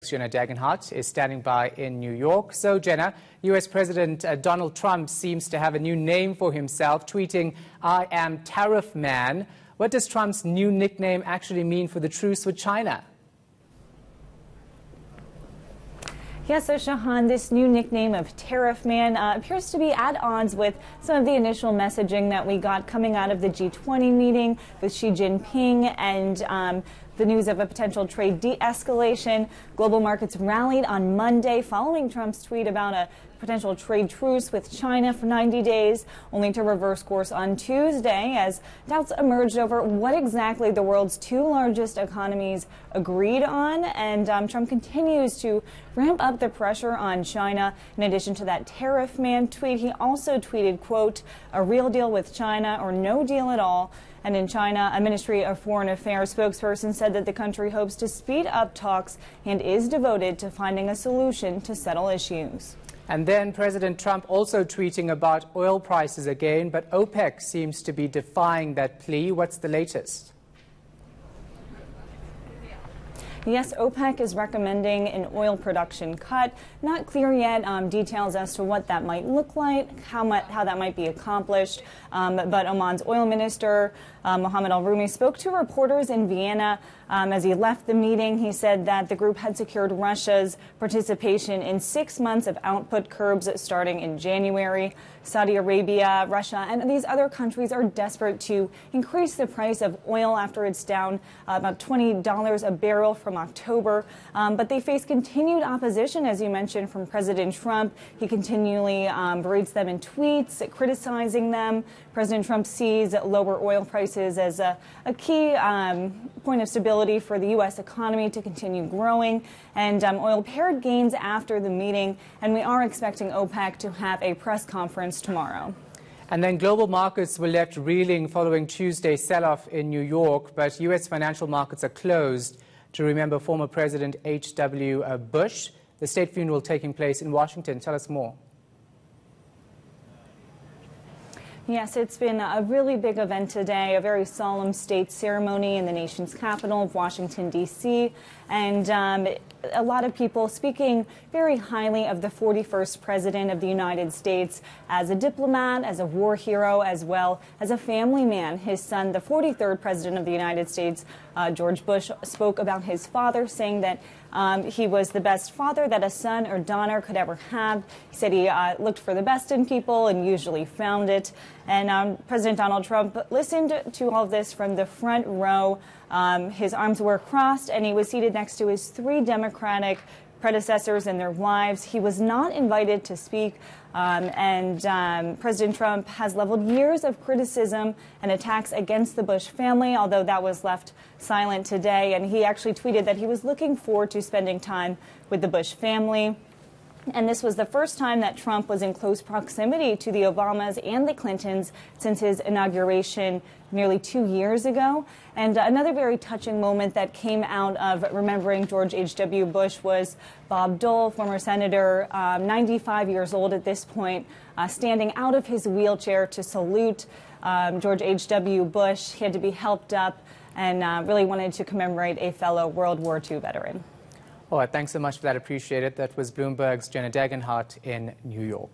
JENNA DAGENHART is standing by in New York. So, Jenna, U.S. President Donald Trump seems to have a new name for himself, tweeting, "I am Tariff Man." What does Trump's new nickname actually mean for the truce with China? Yes, so Shahan, this new nickname of Tariff Man appears to be at odds with some of the initial messaging that we got coming out of the G20 meeting with Xi Jinping and the news of a potential trade de-escalation. Global markets rallied on Monday following Trump's tweet about a potential trade truce with China for 90 days, only to reverse course on Tuesday as doubts emerged over what exactly the world's two largest economies agreed on. And Trump continues to ramp up the pressure on China. In addition to that Tariff Man tweet, he also tweeted, quote, "A real deal with China or no deal at all." And in China, a Ministry of Foreign Affairs spokesperson said that the country hopes to speed up talks and is devoted to finding a solution to settle issues. And then President Trump also tweeting about oil prices again, but OPEC seems to be defying that plea. What's the latest? Yes, OPEC is recommending an oil production cut. Not clear yet details as to what that might look like, how that might be accomplished. But Oman's oil minister, Mohammed al-Rumi, spoke to reporters in Vienna as he left the meeting. He said that the group had secured Russia's participation in 6 months of output curbs starting in January. Saudi Arabia, Russia, and these other countries are desperate to increase the price of oil after it's down about $20 a barrel from October. But they face continued opposition, as you mentioned, from President Trump. He continually berates them in tweets, criticizing them. President Trump sees lower oil prices as a key point of stability for the U.S. economy to continue growing. And oil paired gains after the meeting. And we are expecting OPEC to have a press conference tomorrow. And then global markets were left reeling following Tuesday's sell-off in New York, but U.S. financial markets are closed to remember former President H.W. Bush. The state funeral taking place in Washington. Tell us more. Yes, it's been a really big event today, a very solemn state ceremony in the nation's capital of Washington, D.C., and a lot of people speaking very highly of the 41st President of the United States as a diplomat, as a war hero, as well as a family man. His son, the 43rd President of the United States, George Bush, spoke about his father, saying that he was the best father that a son or daughter could ever have. He said he looked for the best in people and usually found it. And President Donald Trump listened to all of this from the front row. His arms were crossed, and he was seated next to his 3 Democratic predecessors and their wives. He was not invited to speak, and President Trump has leveled years of criticism and attacks against the Bush family, although that was left silent today. And he actually tweeted that he was looking forward to spending time with the Bush family. And this was the first time that Trump was in close proximity to the Obamas and the Clintons since his inauguration nearly 2 years ago. And another very touching moment that came out of remembering George H.W. Bush was Bob Dole, former senator, 95 years old at this point, standing out of his wheelchair to salute George H.W. Bush. He had to be helped up and really wanted to commemorate a fellow World War II veteran. All right, thanks so much for that. Appreciate it. That was Bloomberg's JENNA DAGENHART in New York.